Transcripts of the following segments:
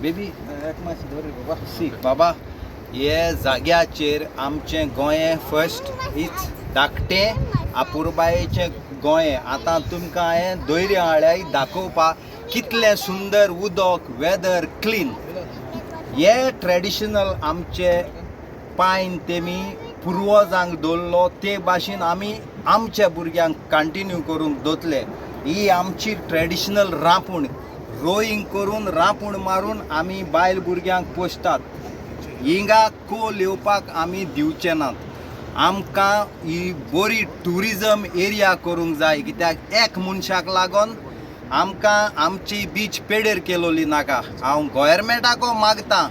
Baby एक मातशी दवर बाबा सी बाबा हे जाग्याचेर आमचें गोंय फर्स्ट हीच धाकटें आपुरबायेचें गोंय. आतां तुमकां हांवें दर्याळ्याय दाखोवपाक कितलें सुंदर उदक वेदर क्लीन. हे ट्रेडिशनल आमचे पायन तेमी पुर्वजांक दवरलो ते भाशेन आमी आमच्या भुरग्यांक कंटिन्यू करूंक दोतले. ही आमची ट्रेडिशनल रांपूण रोईंग करून रांपूण मारून आमी बायल भुरग्यांक पोसतात. हिंगा कोल येवपाक आमी दिवचे नात. आमकां ही बरी ट्युरिजम एरिया करूंक जाय, कित्याक एक मनशाक लागून आमकां आमची बीच पेडेर केलोली नाका. हांव गोवोरमेंटाको मागतां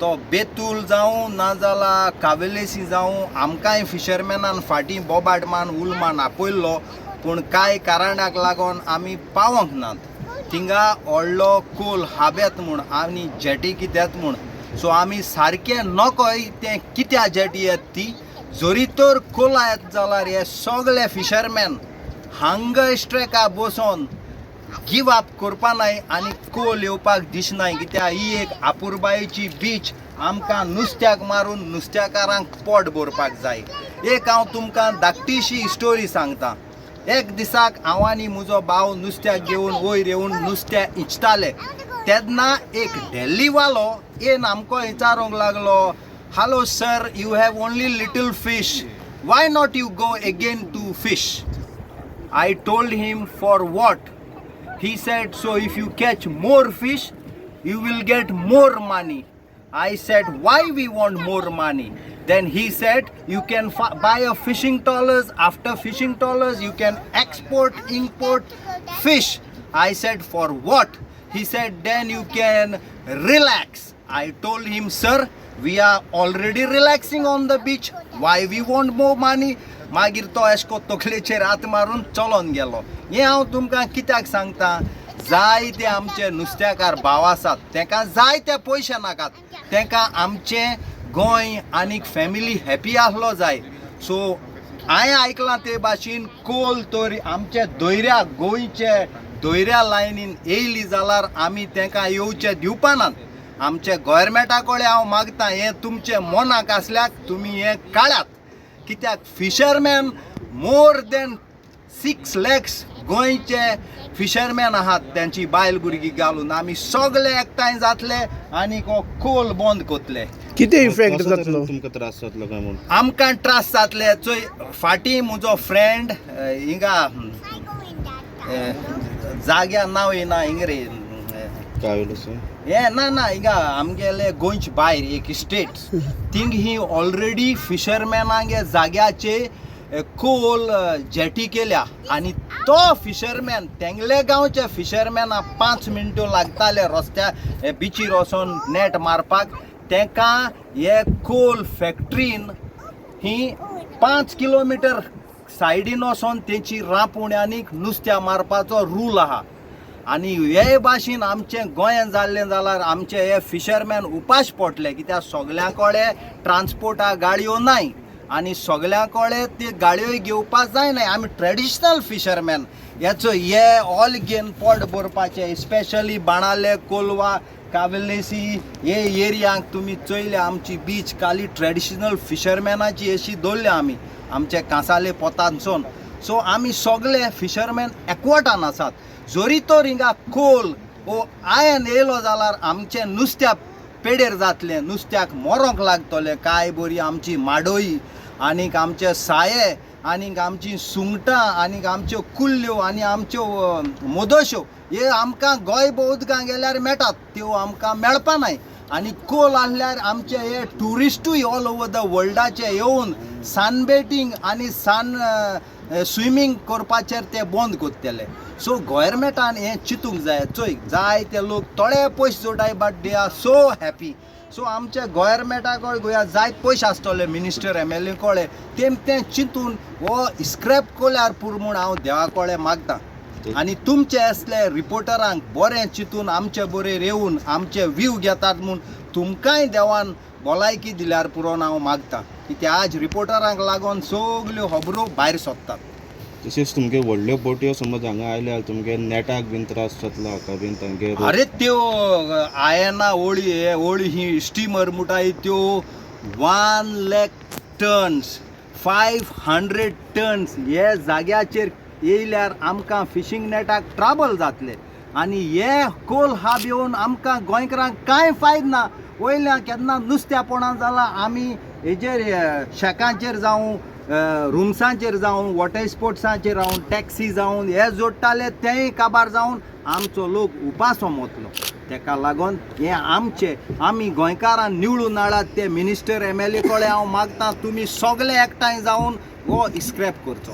तो बेतूल जावं नाजाल्यार कावेलेसी जावं आमकांय फिशरमॅनान फाटीं बोबाडमान उलमान आपयल्लो, पूण कांय कारणाक लागून आमी पावोंक नात. थिंगा व्हडलो कोल हाबेत म्हूण आनी जेटी कित्यात म्हूण. सो आमी सारकें नकोय तें कित्या जेटी येत ती. जोरी तर कोला येत जाल्यार हे सगळे फिशरमॅन हांगा स्ट्रेका बसोन गिव अप करपा नाय आनी कोल येवपाक दिसनाय, कित्याक ही एक आपुरबायेची बीच. आमकां नुस्त्याक मारून नुस्त्याकारांक पोट भरपाक जाय. एक हांव तुमकां धाकटीशी स्टोरी सांगतां. एक दिसाक हांव आनी म्हजो भाव नुस्त्याक घेवन वयर येवन नुस्तें इचताले तेन्ना एक डेल्लीवालो येवन आमकां विचारूंक लागलो, hello sir, you have only little fish, why not you go again to fish? I told him for what? He said, so if you catch more fish, you will get more money. I said, why we want more money? Then he said, you can buy a fishing trawlers. After fishing trawlers, you can export, import fish. I said, for what? He said, then you can relax. I told him, sir, we are already relaxing on the beach. Why we want more money? मागीर तो एशको तकलेचेर हात मारून चलोन गेलो. हें हांव तुमकां कित्याक सांगतां, जाय ते आमचे नुस्तेकार भाव आसात तांकां जाय ते पयशे नाकात, तांकां आमचें गोंय आनीक फॅमिली हॅपी आसलो जाय. सो हांवें आयकलां ते भाशेन कोल तर आमचे दर्या गोंयचे दर्या लायनीन येयली जाल्यार आमी तांकां येवचे दिवपा नात. आमचे गोवोरमेंटा कडेन हांव मागतां हें तुमचे मनाक आसल्याक तुमी हें काळ्यात. कित्याक फिशरमॅन मोर देन 6 lakhs गोंयचे फिशरमॅन आहात, त्यांची बायल भुरगीं घालून आमी सगळे एकठांय जातले आनी हो कोल बंद कोतले. किती इफेक्ट जातलो? तुमकां त्रास जातलो काय म्हणून? आमकां त्रास जातले. चोय फाटीं म्हजो फ्रेंड हिंगा जाग्या नांव येना हिंग रे हे ना हिंगा आमगेले गोंयचे भायर एक स्टेट थिंग ही ऑलरेडी फिशरमॅनांगे जाग्याचे कोल जेटी केल्या आनी तो फिशरमॅन तेंगले गांवचे फिशरमॅना 5 मिनटो लागताले रस्त्या बिचीर वचोन नेट मारपाक. तांकां हे कोल फॅक्ट्रीन ही 5 किलोमिटर सायडीन वचोन तेंची रांपोण आनीक नुस्त्या मारपाचो रूल आहा. आनी हे भाशेन आमचें गोंयांत जाल्लें जाल्यार आमचे हे फिशरमॅन उपाश पडले, कित्याक सगल्यां कडेन ट्रान्सपोर्टा गाडयो नाय आनी सगल्यां कडेन ते गाडयो घेवपाक जायनाय. आमी ट्रेडिशनल फिशरमॅन हेचो हे ऑल घेवन पोट भरपाचें. स्पेशली बाणाले, कोलवा, कावेलेसी हे एरियांक तुमी चोयले आमची बीच खाली ट्रेडिशनल फिशरमॅनाची अशी दवरल्या आमी आमचे कांसाले पोतांतसून. सो आमी सगळे फिशरमॅन एकवटान आसात. जोरी तर हिंगा कोल वो आयन येयलो जाल्यार आमचें नुस्त्या पेडेर जातलें, नुस्त्याक मरोंक लागतलें. काय बरी आमची माडोई आनीक आमचे साये आनीक आमची सुंगटां आनीक आमच्यो कुल्ल्यो आनी आमच्यो मोदोश्यो हे आमकां गोंय उदकां गेल्यार मेळटात, त्यो आमकां मेळपा नाय. आनी कोल आसल्यार आमचे हे ट्युरिस्टूय ऑल ओवर द वर्ल्डाचे येवन सनबेटींग आनी स्विमींग करपाचेर ते बंद कोत्तेले. सो गोवोरमेंटान हें चिंतूंक जाय. चोय जाय ते लोक थोडे पयशे जोडाय but they are so happy. So आमच्या गोवोरमेंटा कडेन गोंया जायत पयशे आसतले मिनिस्टर MLA कडेन, तेम तें चिंतून हो स्क्रॅप केल्यार पुरो म्हूण हांव देवा कडेन मागतां. आनी तुमचे असले रिपोर्टरांक बरें चिंतून आमचे बरें येवन आमचे व्ह्यू घेतात म्हूण तुमकांय देवान भलायकी दिल्यार पुरो हांव मागतां. कित्याक आज रिपोर्टरांक लागून सगल्यो खबरो भायर सोदतात. तशेंच तुमगे व्हडल्यो बोट्यो समज हांगा आयल्यार तुमगे नेटाक बीन त्रास जातलो हाका बीन तांगे अरे त्यो आयना होळी ही स्टिमर म्हणटाय त्यो 1 लाख टन्स 500 टन्स हे जाग्याचेर येयल्यार आमकां फिशींग नेटाक ट्रबल जातले आनी हे कोल हाब येवन आमकां गोंयकारांक कांय फायद ना. वयल्यान केन्ना नुस्त्यापणां जालां आमी हेजेर शेकांचेर जावं रुम्सांचेर जावं वॉटर स्पोर्ट्सांचेर जावं टॅक्सी जावं हे जोडटाले तेंय काबार जावन आमचो लोक उपासो मोतलो. तेका लागून हे आमचे आमी गोंयकारां निवडून हाडात ते मिनिस्टर MLA कडेन हांव मागतां तुमी सगळे एकठांय जावन हो स्क्रॅप करचो.